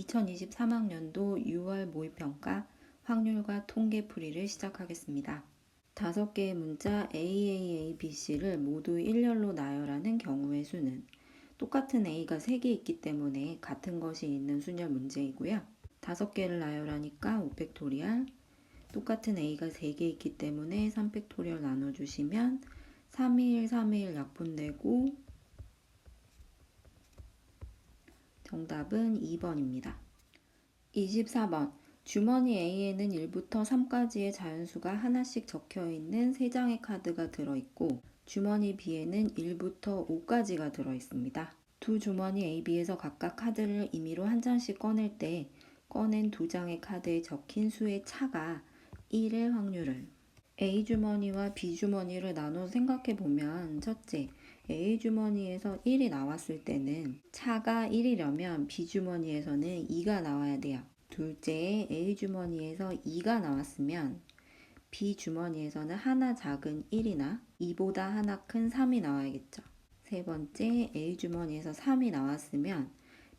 2023학년도 6월 모의평가 확률과 통계풀이를 시작하겠습니다. 5개의 문자 A, B, C를 모두 일렬로 나열하는 경우의 수는 똑같은 A가 3개 있기 때문에 같은 것이 있는 순열 문제이고요. 5개를 나열하니까 5팩토리얼, 똑같은 A가 3개 있기 때문에 3팩토리얼 나눠주시면 321 약분되고 정답은 2번입니다. 24번. 주머니 A에는 1부터 3까지의 자연수가 하나씩 적혀있는 3장의 카드가 들어있고 주머니 B에는 1부터 5까지가 들어있습니다. 두 주머니 A, B에서 각각 카드를 임의로 한 장씩 꺼낼 때 꺼낸 2장의 카드에 적힌 수의 차가 1의 확률을 A 주머니와 B 주머니를 나눠 생각해보면 첫째, A 주머니에서 1이 나왔을 때는 차가 1이려면 B 주머니에서는 2가 나와야 돼요. 둘째, A 주머니에서 2가 나왔으면 B 주머니에서는 하나 작은 1이나 2보다 하나 큰 3이 나와야겠죠. 세 번째, A 주머니에서 3이 나왔으면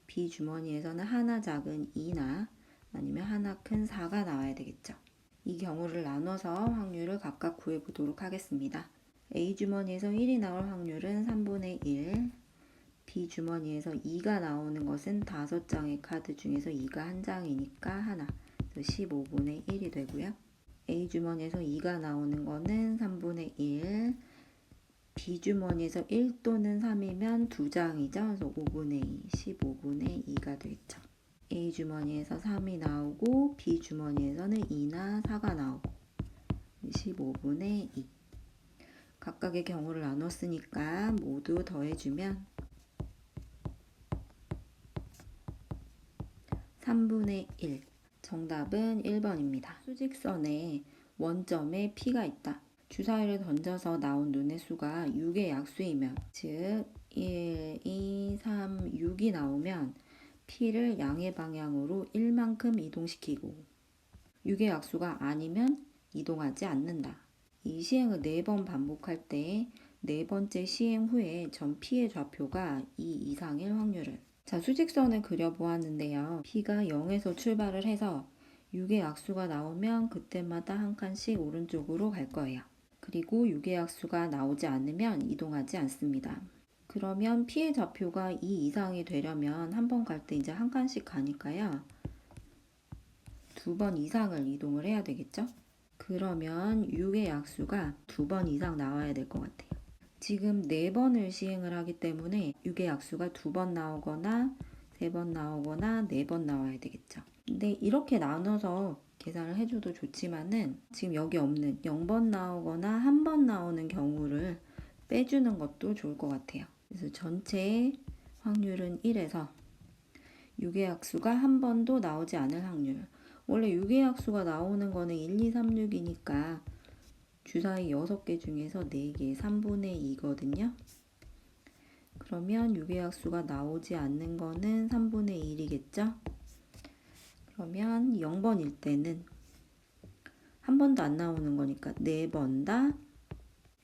B 주머니에서는 하나 작은 2나 아니면 하나 큰 4가 나와야 되겠죠. 이 경우를 나눠서 확률을 각각 구해보도록 하겠습니다. A 주머니에서 1이 나올 확률은 3분의 1, B 주머니에서 2가 나오는 것은 5장의 카드 중에서 2가 한 장이니까 하나, 그래서 15분의 1이 되고요. A 주머니에서 2가 나오는 거는 3분의 1, B 주머니에서 1 또는 3이면 2장이죠. 그래서 5분의 2, 15분의 2가 되겠죠. A 주머니에서 3이 나오고 B 주머니에서는 2나 4가 나오고 15분의 2. 각각의 경우를 나눴으니까 모두 더해주면 3분의 1. 정답은 1번입니다. 수직선에 원점에 P가 있다. 주사위를 던져서 나온 눈의 수가 6의 약수이면 즉 1, 2, 3, 6이 나오면 P를 양의 방향으로 1만큼 이동시키고 6의 약수가 아니면 이동하지 않는다. 이 시행을 4번 반복할 때 4번째 시행 후에 전 P의 좌표가 2 이상일 확률은 자, 수직선을 그려보았는데요. P가 0에서 출발을 해서 6의 약수가 나오면 그때마다 한 칸씩 오른쪽으로 갈 거예요. 그리고 6의 약수가 나오지 않으면 이동하지 않습니다. 그러면 P의 좌표가 2 이상이 되려면 한 번 갈 때 이제 한 칸씩 가니까요. 2번 이상을 이동을 해야 되겠죠? 그러면 6의 약수가 2번 이상 나와야 될 것 같아요. 지금 4번을 시행을 하기 때문에 6의 약수가 2번 나오거나 3번 나오거나 4번 나와야 되겠죠. 근데 이렇게 나눠서 계산을 해줘도 좋지만은 지금 여기 없는 0번 나오거나 1번 나오는 경우를 빼주는 것도 좋을 것 같아요. 그래서 전체 확률은 1에서 6의 약수가 한 번도 나오지 않을 확률. 원래 6의 약수가 나오는 거는 1, 2, 3, 6이니까 주사위 6개 중에서 4개, 3분의 2거든요. 그러면 6의 약수가 나오지 않는 거는 3분의 1이겠죠? 그러면 0번일 때는 한 번도 안 나오는 거니까 4번 다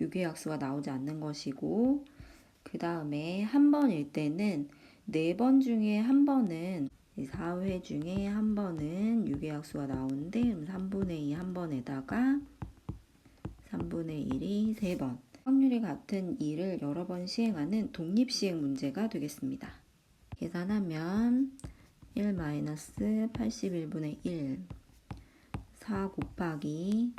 6의 약수가 나오지 않는 것이고 그 다음에 한 번일 때는 4번 중에 한 번은 4회 중에 한 번은 6의 약수가 나오는데 그럼 3분의 2 한 번에다가 3분의 1이 3번. 확률이 같은 2를 여러 번 시행하는 독립시행 문제가 되겠습니다. 계산하면 1-81분의 1 4 곱하기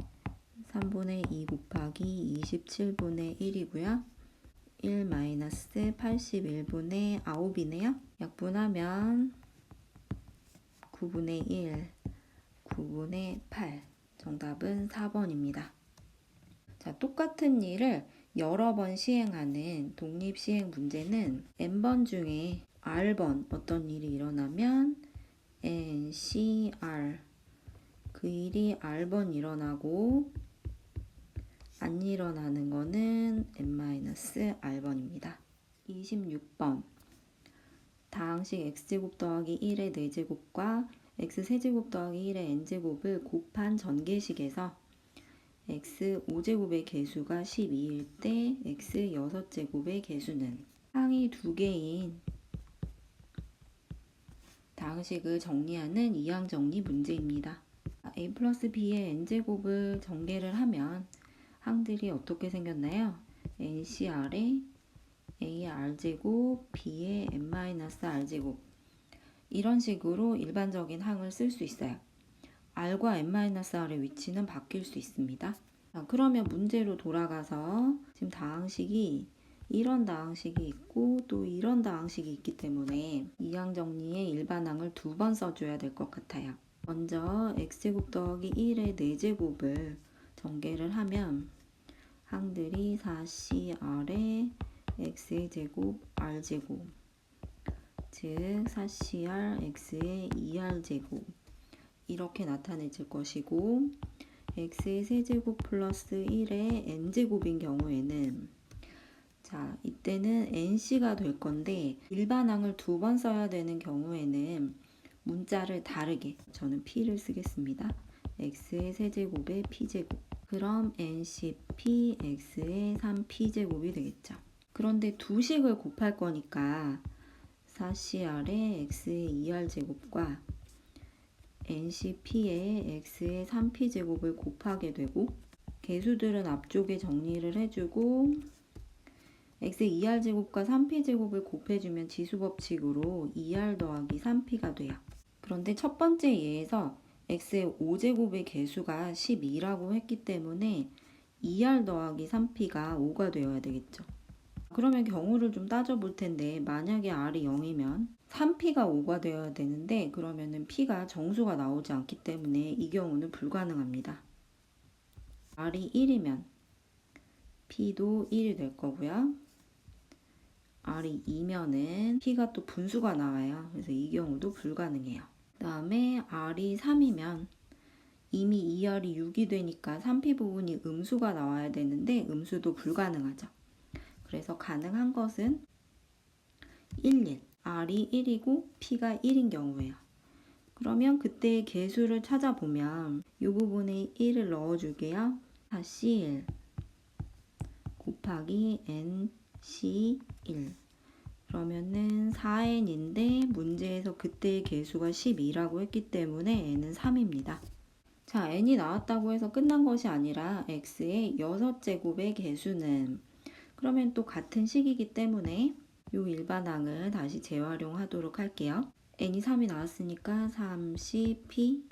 3분의 2 곱하기 27분의 1이고요. 1-81분의 9이네요. 약분하면 9분의 1, 9분의 8. 정답은 4번입니다. 자, 똑같은 일을 여러 번 시행하는 독립시행 문제는 n번 중에 r번 어떤 일이 일어나면 n, c, r 그 일이 r번 일어나고 안 일어나는 거는 n-r번입니다. 26번 다항식 x제곱 더하기 1의 4제곱과 x세제곱 더하기 1의 n제곱을 곱한 전개식에서 x 5제곱의 개수가 12일 때 x 6제곱의 개수는 항이 2개인 다항식을 정리하는 이항 정리 문제입니다. a 플러스 b의 n제곱을 전개를 하면 항들이 어떻게 생겼나요? ncr에 a의 r제곱, b의 n-r제곱, 이런 식으로 일반적인 항을 쓸 수 있어요. r과 n-r의 위치는 바뀔 수 있습니다. 자, 그러면 문제로 돌아가서 지금 다항식이 이런 다항식이 있고 또 이런 다항식이 있기 때문에 이항 정리에 일반항을 두 번 써줘야 될 것 같아요. 먼저 x제곱 더하기 1의 4제곱을 전개를 하면 항들이 4cr에 x의 제곱 r제곱, 즉 4cr x의 2r제곱 이렇게 나타내질 것이고, x의 세제곱 플러스 1의 n제곱인 경우에는 자, 이때는 nc가 될 건데 일반항을 두 번 써야 되는 경우에는 문자를 다르게 저는 p를 쓰겠습니다. x의 세제곱의 p제곱, 그럼 ncp x의 3p제곱이 되겠죠. 그런데 두 식을 곱할 거니까 4cr의 x의 2r제곱과 ncp의 x의 3p제곱을 곱하게 되고, 개수들은 앞쪽에 정리를 해주고 x의 2r제곱과 3p제곱을 곱해주면 지수법칙으로 2r 더하기 3p가 돼요. 그런데 첫 번째 예에서 x의 5제곱의 개수가 12라고 했기 때문에 2r 더하기 3p가 5가 되어야 되겠죠. 그러면 경우를 좀 따져볼 텐데, 만약에 r이 0이면 3p가 5가 되어야 되는데 그러면은 p가 정수가 나오지 않기 때문에 이 경우는 불가능합니다. r이 1이면 p도 1이 될 거고요. r이 2면은 p가 또 분수가 나와요. 그래서 이 경우도 불가능해요. 그 다음에 r이 3이면 이미 2r이 6이 되니까 3p 부분이 음수가 나와야 되는데 음수도 불가능하죠. 그래서 가능한 것은 1, 1. r이 1이고 p가 1인 경우예요. 그러면 그때의 개수를 찾아보면 이 부분에 1을 넣어줄게요. 4c1 곱하기 nc1, 그러면은 4n인데 문제에서 그때의 개수가 12라고 했기 때문에 n은 3입니다. 자, n이 나왔다고 해서 끝난 것이 아니라 x의 6제곱의 개수는, 그러면 또 같은 식이기 때문에 이 일반항을 다시 재활용하도록 할게요. n이 3이 나왔으니까 3cp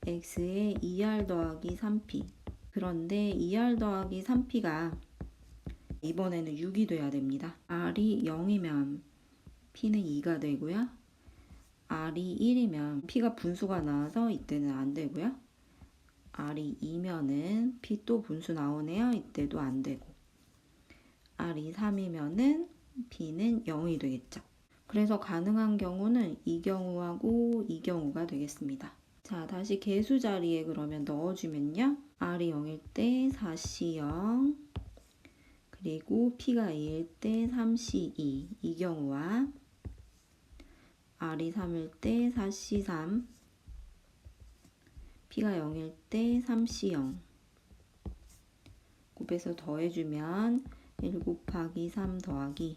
x의 2r 더하기 3p, 그런데 2r 더하기 3p가 이번에는 6이 돼야 됩니다. r이 0이면 p는 2가 되고요. r이 1이면 p가 분수가 나와서 이때는 안 되고요. r이 2면은 p 또 분수 나오네요. 이때도 안 되고, r이 3이면은 p는 0이 되겠죠. 그래서 가능한 경우는 이 경우하고 이 경우가 되겠습니다. 자, 다시 개수 자리에 그러면 넣어주면요. r이 0일 때 4c0, 그리고 p가 2일 때 3c2, 이 경우와 r이 3일 때 4c3, p가 0일 때 3c0 곱해서 더해주면 1 곱하기 3 더하기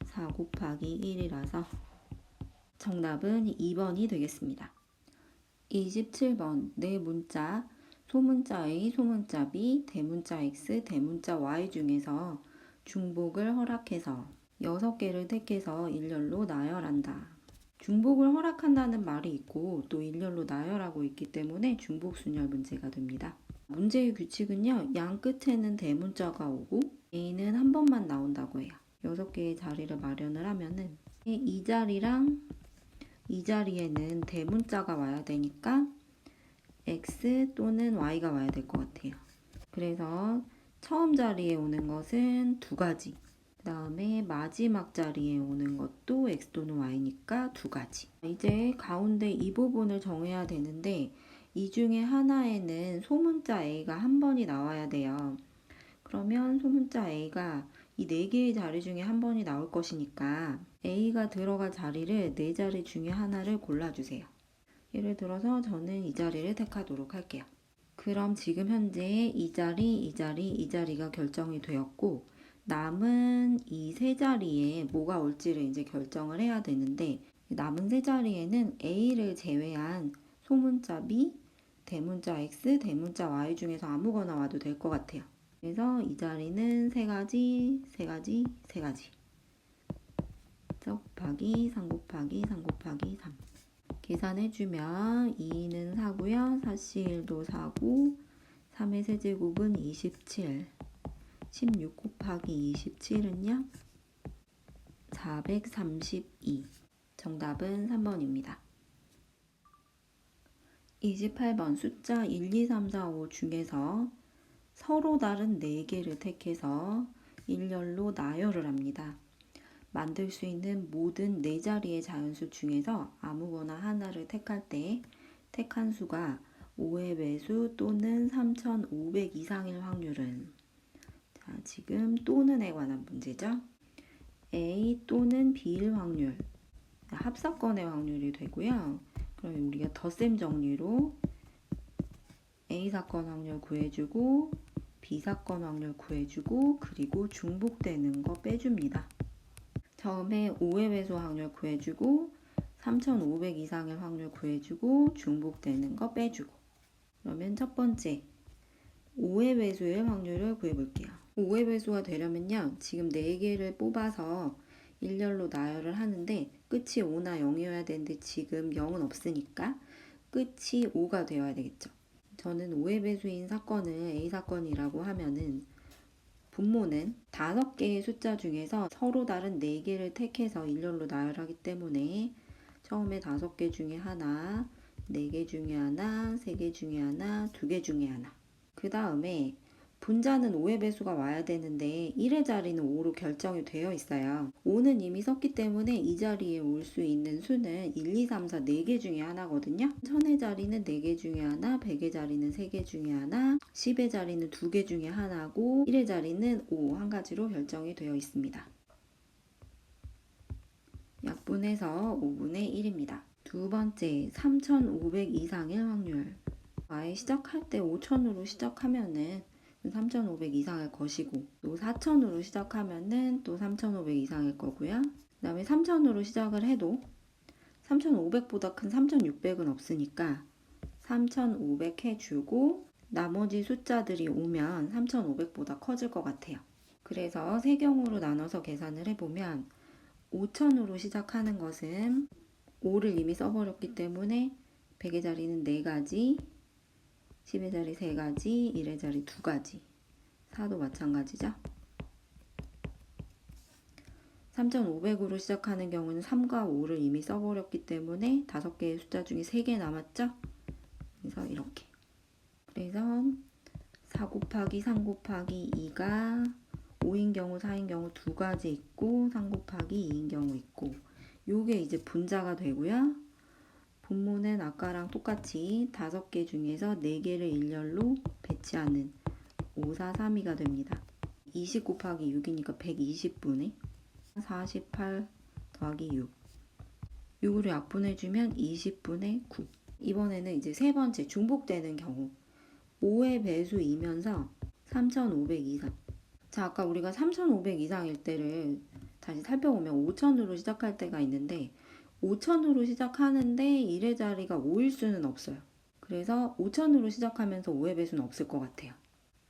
4 곱하기 1이라서 정답은 2번이 되겠습니다. 27번 네 문자, 소문자 A, 소문자 B, 대문자 X, 대문자 Y 중에서 중복을 허락해서 6개를 택해서 일렬로 나열한다. 중복을 허락한다는 말이 있고 또 일렬로 나열하고 있기 때문에 중복순열 문제가 됩니다. 문제의 규칙은요, 양 끝에는 대문자가 오고 A는 한 번만 나온다고 해요. 6개의 자리를 마련을 하면은 이 자리랑 이 자리에는 대문자가 와야 되니까 X 또는 Y가 와야 될 것 같아요. 그래서 처음 자리에 오는 것은 2가지, 그 다음에 마지막 자리에 오는 것도 X 또는 Y니까 2가지. 이제 가운데 이 부분을 정해야 되는데 이 중에 하나에는 소문자 A가 한 번이 나와야 돼요. 그러면 소문자 A가 이 4개의 자리 중에 한 번이 나올 것이니까 A가 들어갈 자리를 4자리 중에 하나를 골라주세요. 예를 들어서 저는 이 자리를 택하도록 할게요. 그럼 지금 현재 이 자리, 이 자리, 이 자리가 결정이 되었고 남은 이 3자리에 뭐가 올지를 이제 결정을 해야 되는데 남은 세 자리에는 A를 제외한 소문자 B, 대문자 X, 대문자 Y 중에서 아무거나 와도 될 것 같아요. 그래서 이 자리는 세 가지, 세 가지, 세 가지. 곱하기 3 곱하기 3 곱하기 3. 계산해주면 2는 4고요. 4C1도 4고 3의 세제곱은 27. 16 곱하기 27은요? 432. 정답은 3번입니다. 28번 숫자 1, 2, 3, 4, 5 중에서 서로 다른 4개를 택해서 일렬로 나열을 합니다. 만들 수 있는 모든 4자리의 자연수 중에서 아무거나 하나를 택할 때 택한 수가 5의 배수 또는 3500 이상일 확률은, 자, 지금 또는에 관한 문제죠. A 또는 B일 확률, 합사건의 확률이 되고요. 그러면 우리가 덧셈 정리로 A 사건 확률 구해주고 B 사건 확률 구해주고 그리고 중복되는 거 빼줍니다. 처음에 5의 배수 확률 구해주고 3500 이상의 확률 구해주고 중복되는 거 빼주고. 그러면 첫 번째 5의 배수의 확률을 구해볼게요. 5의 배수가 되려면요, 지금 4개를 뽑아서 일렬로 나열을 하는데 끝이 5나 0이어야 되는데 지금 0은 없으니까 끝이 5가 되어야 되겠죠. 저는 5의 배수인 사건을 A 사건이라고 하면은 분모는 5개의 숫자 중에서 서로 다른 4개를 택해서 일렬로 나열하기 때문에 처음에 5개 중에 하나, 4개 중에 하나, 3개 중에 하나, 2개 중에 하나. 그 다음에 분자는 5의 배수가 와야 되는데 1의 자리는 5로 결정이 되어 있어요. 5는 이미 썼기 때문에 이 자리에 올 수 있는 수는 1, 2, 3, 4, 4개 중에 하나거든요. 1000의 자리는 4개 중에 하나, 100의 자리는 3개 중에 하나, 10의 자리는 2개 중에 하나고 1의 자리는 5, 한 가지로 결정이 되어 있습니다. 약분해서 5분의 1입니다. 두 번째, 3500 이상일 확률. 아예 시작할 때 5000으로 시작하면은 3500 이상일 것이고, 또 4000으로 시작하면은 또 3500 이상일 거고요. 그 다음에 3000으로 시작을 해도 3500보다 큰 3600은 없으니까 3500 해주고 나머지 숫자들이 오면 3500보다 커질 것 같아요. 그래서 세 경우로 나눠서 계산을 해보면 5000으로 시작하는 것은 5를 이미 써버렸기 때문에 100의 자리는 4가지, 10의 자리 3가지, 1의 자리 2가지. 4도 마찬가지죠. 3500으로 시작하는 경우는 3과 5를 이미 써버렸기 때문에 5개의 숫자 중에 3개 남았죠. 그래서 이렇게. 그래서 4 곱하기 3 곱하기 2가 5인 경우 4인 경우 2가지 있고 3 곱하기 2인 경우 있고, 요게 이제 분자가 되고요. 분모는 아까랑 똑같이 5개 중에서 4개를 일렬로 배치하는 5, 4, 3이가 됩니다. 20 곱하기 6이니까 120분의 48 더하기 6. 6으로 약분해주면 20분의 9. 이번에는 이제 세 번째 중복되는 경우. 5의 배수이면서 3500 이상. 자, 아까 우리가 3500 이상일 때를 다시 살펴보면 5000으로 시작할 때가 있는데 5000으로 시작하는데 1의 자리가 5일 수는 없어요. 그래서 5000으로 시작하면서 5의 배수는 없을 것 같아요.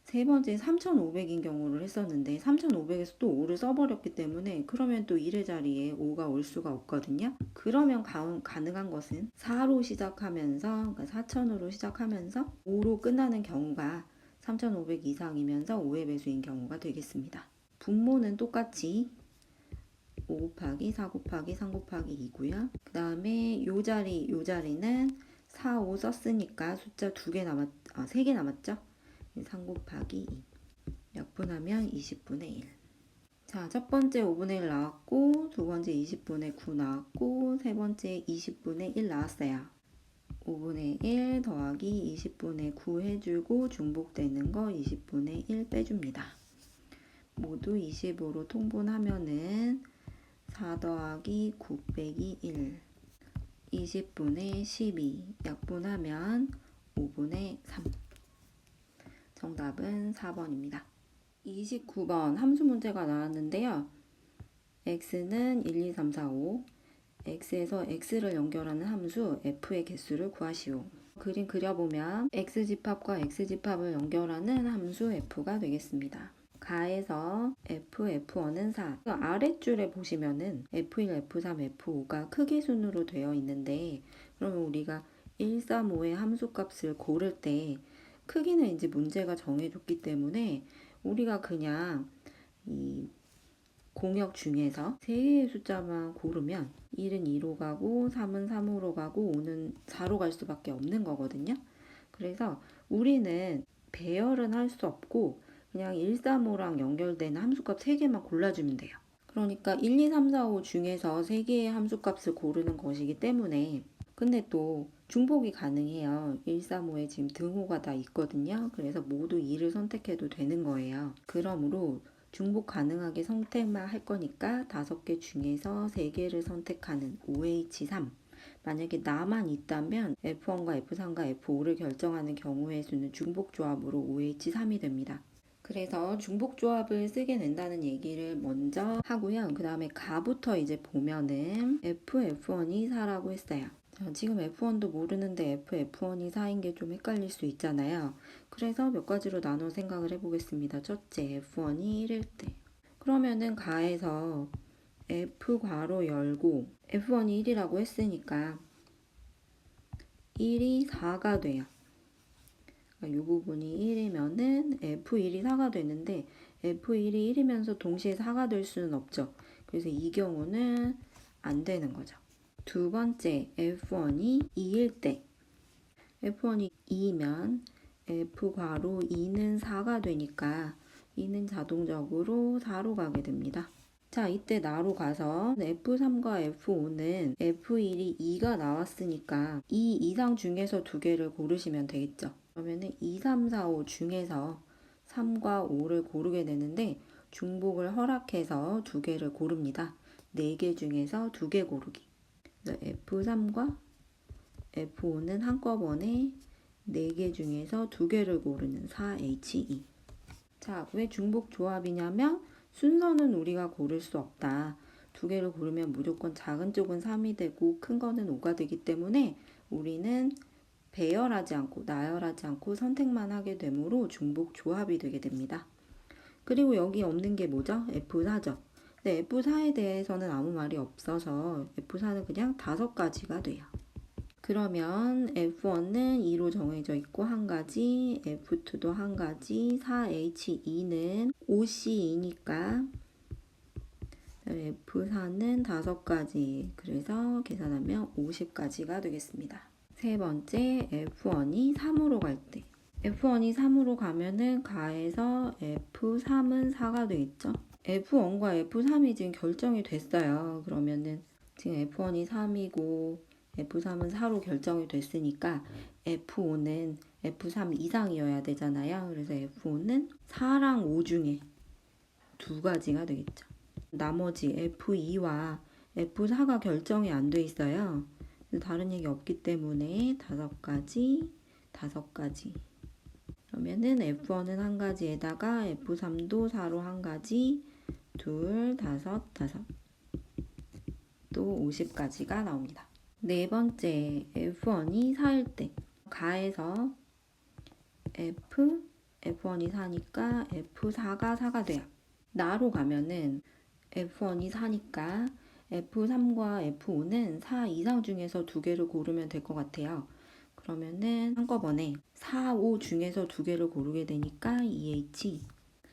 세 번째 3500인 경우를 했었는데 3500에서 또 5를 써버렸기 때문에 그러면 또 1의 자리에 5가 올 수가 없거든요. 그러면 가능한 것은 4로 시작하면서, 그러니까 4000으로 시작하면서 5로 끝나는 경우가 3500 이상이면서 5의 배수인 경우가 되겠습니다. 분모는 똑같이 5 곱하기 4 곱하기 3 곱하기 2고요. 그 다음에 요 자리는 4, 5 썼으니까 숫자 3개 남았죠? 3 곱하기 2. 약분하면 20분의 1. 자, 첫 번째 5분의 1 나왔고, 두 번째 20분의 9 나왔고, 세 번째 20분의 1 나왔어요. 5분의 1 더하기 20분의 9 해주고 중복되는 거 20분의 1 빼줍니다. 모두 25로 통분하면은 4 더하기 9 빼기 1. 20분의 12. 약분하면 5분의 3. 정답은 4번입니다. 29번 함수 문제가 나왔는데요. x는 1, 2, 3, 4, 5, x에서 x를 연결하는 함수 f의 개수를 구하시오. 그림 그려보면 x집합과 x집합을 연결하는 함수 f가 되겠습니다. 가에서 f1은 4. 아랫줄에 보시면은 f1, f3, f5가 크기 순으로 되어 있는데, 그러면 우리가 1, 3, 5의 함수값을 고를 때 크기는 이제 문제가 정해줬기 때문에 우리가 그냥 이 공역 중에서 3개의 숫자만 고르면 1은 2로 가고 3은 3으로 가고 5는 4로 갈 수밖에 없는 거거든요. 그래서 우리는 배열은 할 수 없고 그냥 1, 3, 5랑 연결되는 함수값 3개만 골라주면 돼요. 그러니까 1, 2, 3, 4, 5 중에서 3개의 함수값을 고르는 것이기 때문에, 근데 또 중복이 가능해요. 1, 3, 5에 지금 등호가 다 있거든요. 그래서 모두 2를 선택해도 되는 거예요. 그러므로 중복 가능하게 선택만 할 거니까 5개 중에서 3개를 선택하는 OH3. 만약에 나만 있다면 F1과 F3과 F5를 결정하는 경우의 수는 중복조합으로 OH3이 됩니다. 그래서 중복조합을 쓰게 된다는 얘기를 먼저 하고요. 그 다음에 가부터 이제 보면은 F1이 4라고 했어요. 자, 지금 F1도 모르는데 F1이 4인 게 좀 헷갈릴 수 있잖아요. 그래서 몇 가지로 나눠 생각을 해보겠습니다. 첫째, F1이 1일 때. 그러면은 가에서 F 괄호 열고 F1이 1이라고 했으니까 1이 4가 돼요. 이 부분이 1이면은 F1이 4가 되는데 F1이 1이면서 동시에 4가 될 수는 없죠. 그래서 이 경우는 안 되는 거죠. 두 번째, F1이 2일 때. F1이 2면 F 괄호 2는 4가 되니까 2는 자동적으로 4로 가게 됩니다. 자, 이때 나로 가서 F3과 F5는 F1이 2가 나왔으니까 이 이상 중에서 두 개를 고르시면 되겠죠. 그러면은 2, 3, 4, 5 중에서 3과 5를 고르게 되는데 중복을 허락해서 두 개를 고릅니다. 4개 중에서 2개 고르기. 그래서 F3과 F5는 한꺼번에 4개 중에서 2개를 고르는 4He. 자, 왜 중복 조합이냐면 순서는 우리가 고를 수 없다. 2개를 고르면 무조건 작은 쪽은 3이 되고 큰 거는 5가 되기 때문에 우리는 배열하지 않고 나열하지 않고 선택만 하게 되므로 중복 조합이 되게 됩니다. 그리고 여기 없는 게 뭐죠? F4죠. 근데 F4에 대해서는 아무 말이 없어서 F4는 그냥 5가지가 돼요. 그러면 F1은 2로 정해져 있고 한 가지, F2도 한 가지, 4He2는 OC이니까 F4는 5가지. 그래서 계산하면 50가지가 되겠습니다. 세 번째, F1이 3으로 갈 때. F1이 3으로 가면은 가에서 F3은 4가 되겠죠. F1과 F3이 지금 결정이 됐어요. 그러면은 지금 F1이 3이고 F3은 4로 결정이 됐으니까 F5는 F3 이상이어야 되잖아요. 그래서 F5는 4랑 5 중에 2가지가 되겠죠. 나머지 F2와 F4가 결정이 안 돼 있어요. 다른 얘기 없기 때문에 5가지, 5가지. 그러면은 F1은 한 가지에다가 F3도 4로 한 가지, 2, 5, 5. 또 50가지가 나옵니다. 네 번째, F1이 4일 때. 가에서 F1이 4니까 F4가 4가 돼요. 나로 가면은 F1이 4니까 F3과 F5는 4 이상 중에서 2개를 고르면 될 것 같아요. 그러면은 한꺼번에 4, 5 중에서 2개를 고르게 되니까 EH.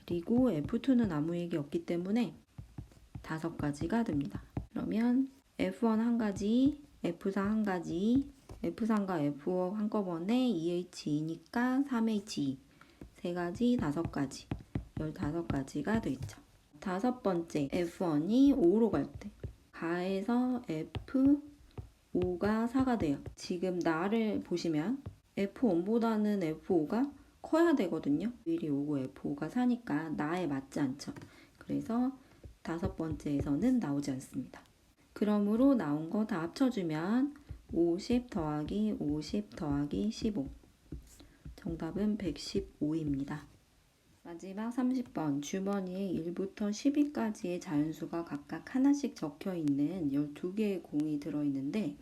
그리고 F2는 아무 얘기 없기 때문에 5가지가 됩니다. 그러면 F1 한 가지, F4 한 가지, F3과 F5 한꺼번에 EH이니까 3He. 3가지, 5가지. 15가지가 되죠. 다섯 번째, F1이 5로 갈 때. 가에서 F5가 4가 돼요. 지금 나를 보시면 F1보다는 F5가 커야 되거든요. 1이 5고 F5가 4니까 나에 맞지 않죠. 그래서 다섯 번째에서는 나오지 않습니다. 그러므로 나온 거 다 합쳐주면 50 더하기 50 더하기 15. 정답은 115입니다. 마지막 30번 주머니에 1부터 10위까지의 자연수가 각각 하나씩 적혀 있는 12개의 공이 들어있는데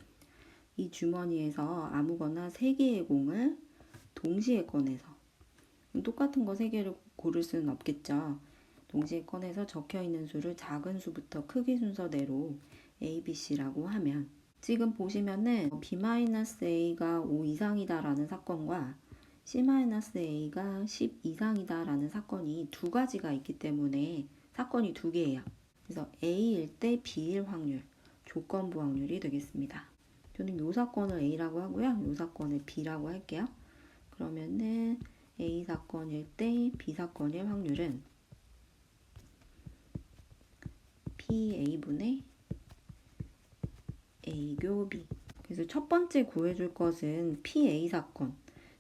이 주머니에서 아무거나 3개의 공을 동시에 꺼내서 똑같은 거 3개를 고를 수는 없겠죠. 동시에 꺼내서 적혀 있는 수를 작은 수부터 크기 순서대로 A, B, C라고 하면 지금 보시면은 B-A가 5 이상이다 라는 사건과 C-A가 10 이상이다 라는 사건이 두 가지가 있기 때문에 사건이 두 개예요. 그래서 A일 때 B일 확률, 조건부 확률이 되겠습니다. 저는 이 사건을 A라고 하고요. 이 사건을 B라고 할게요. 그러면은 A 사건일 때 B 사건일 확률은 PA분의 A교 B. 그래서 첫 번째 구해줄 것은 PA 사건,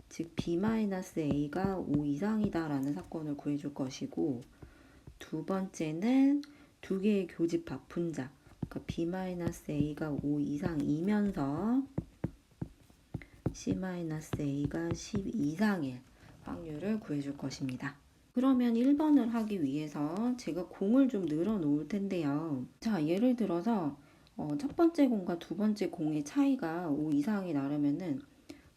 즉 B-A가 5 이상이다 라는 사건을 구해줄 것이고 두 번째는 두 개의 교집합 분자, 그러니까 B-A가 5 이상이면서 C-A가 10 이상일 확률을 구해줄 것입니다. 그러면 1번을 하기 위해서 제가 공을 좀 늘어 놓을 텐데요. 자, 예를 들어서 첫 번째 공과 두 번째 공의 차이가 5 이상이 나려면은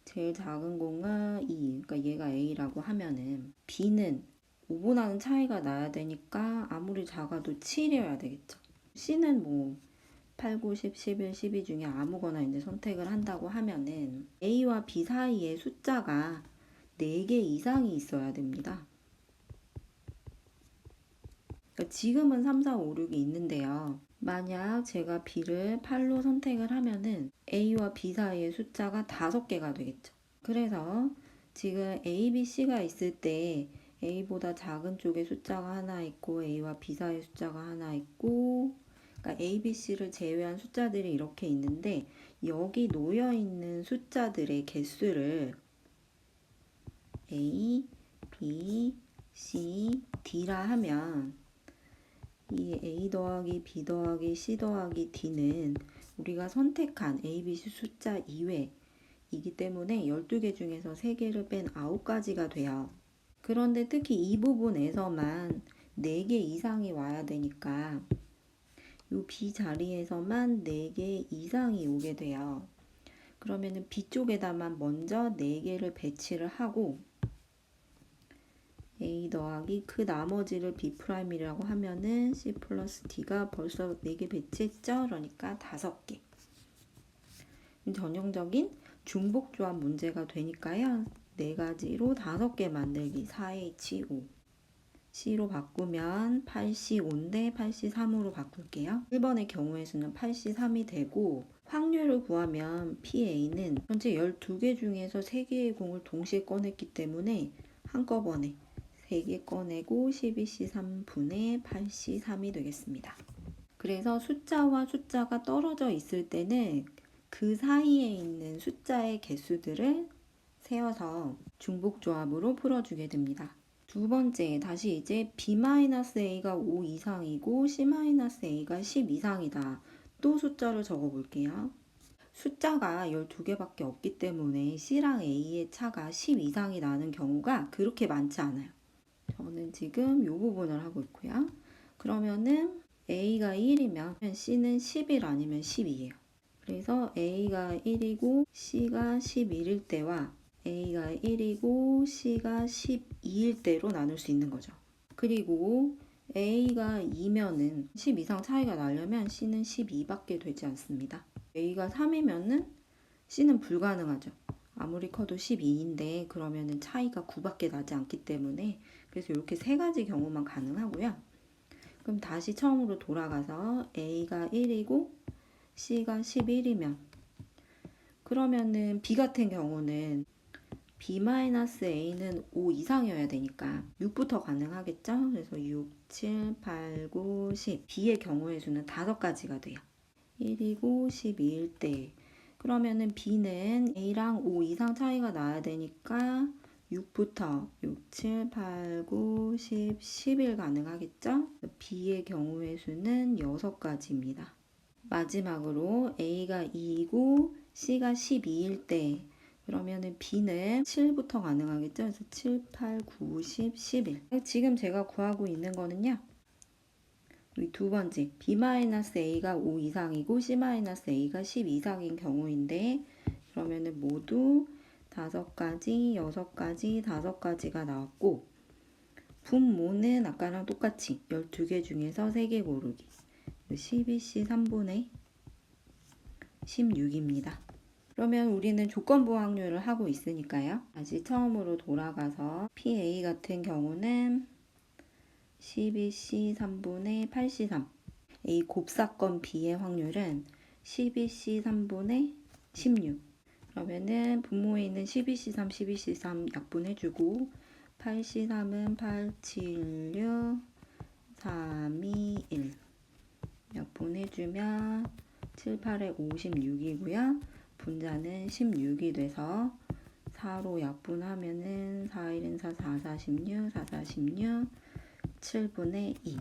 제일 작은 공은 2, 그러니까 얘가 A라고 하면은 B는 5보다는 차이가 나야 되니까 아무리 작아도 7이어야 되겠죠. C는 뭐 8, 9, 10, 11, 12 중에 아무거나 이제 선택을 한다고 하면은 A와 B 사이에 숫자가 4개 이상이 있어야 됩니다. 그러니까 지금은 3, 4, 5, 6이 있는데요. 만약 제가 B를 8로 선택을 하면은 A와 B 사이의 숫자가 5개가 되겠죠. 그래서 지금 A, B, C가 있을 때 A보다 작은 쪽에 숫자가 하나 있고 A와 B 사이의 숫자가 하나 있고 그러니까 A, B, C를 제외한 숫자들이 이렇게 있는데 여기 놓여 있는 숫자들의 개수를 A, B, C, D라 하면 이 A 더하기 B 더하기 C 더하기 D는 우리가 선택한 A, B, C 숫자 이외이기 때문에 12개 중에서 3개를 뺀 9가지가 돼요. 그런데 특히 이 부분에서만 4개 이상이 와야 되니까 이 B 자리에서만 4개 이상이 오게 돼요. 그러면은 B 쪽에다만 먼저 4개를 배치를 하고 A 더하기 그 나머지를 B'이라고 하면은 C 플러스 D가 벌써 4개 배치했죠? 그러니까 5개. 전형적인 중복조합 문제가 되니까요. 4가지로 5개 만들기 4H5. C로 바꾸면 8C5인데 8C3으로 바꿀게요. 1번의 경우의 수는 8C3이 되고 확률을 구하면 PA는 전체 12개 중에서 3개의 공을 동시에 꺼냈기 때문에 한꺼번에 3개 꺼내고 12C3분의 8C3이 되겠습니다. 그래서 숫자와 숫자가 떨어져 있을 때는 그 사이에 있는 숫자의 개수들을 세어서 중복조합으로 풀어주게 됩니다. 두 번째, 다시 이제 B-A가 5 이상이고 C-A가 10 이상이다. 또 숫자를 적어 볼게요. 숫자가 12개밖에 없기 때문에 C랑 A의 차가 10 이상이 나는 경우가 그렇게 많지 않아요. 저는 지금 이 부분을 하고 있고요. 그러면은 A가 1이면 C는 11 아니면 12예요. 그래서 A가 1이고 C가 11일 때와 A가 1이고 C가 12일 때로 나눌 수 있는 거죠. 그리고 A가 2면은 10 이상 차이가 나려면 C는 12밖에 되지 않습니다. A가 3이면은 C는 불가능하죠. 아무리 커도 12인데 그러면은 차이가 9밖에 나지 않기 때문에 그래서 이렇게 3가지 경우만 가능하고요. 그럼 다시 처음으로 돌아가서 A가 1이고 C가 11이면 그러면은 B 같은 경우는 B-A는 5 이상이어야 되니까 6부터 가능하겠죠? 그래서 6, 7, 8, 9, 10 B의 경우의 수는 5가지가 돼요. 1이고 12일 때 그러면은 B는 A랑 5 이상 차이가 나야 되니까 6부터 6, 7, 8, 9, 10, 11 가능하겠죠? B의 경우의 수는 6가지입니다. 마지막으로 A가 2이고 C가 12일 때 그러면은 B는 7부터 가능하겠죠? 그래서 7, 8, 9, 10, 11. 지금 제가 구하고 있는 거는요. 이 두 번째, B-A가 5 이상이고 C-A가 10 이상인 경우인데 그러면은 모두 5가지, 6가지, 5가지가 나왔고 분모는 아까랑 똑같이 12개 중에서 3개 고르기. 12C 3분의 16입니다. 그러면 우리는 조건부 확률을 하고 있으니까요. 다시 처음으로 돌아가서 PA 같은 경우는 12C 3분의 8C3. A 곱사건 B의 확률은 12C 3분의 16. 그러면은 분모에 있는 12C3, 12C3 약분해주고 8C3은 8, 7, 6, 3, 2, 1 약분해주면 7, 8에 56이고요. 분자는 16이 돼서 4로 약분하면은 4, 1은 4, 4, 4, 16, 4, 4, 16, 7분의 2.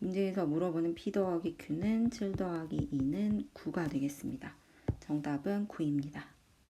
문제에서 물어보는 P 더하기 Q는 7 더하기 2는 9가 되겠습니다. 정답은 9입니다.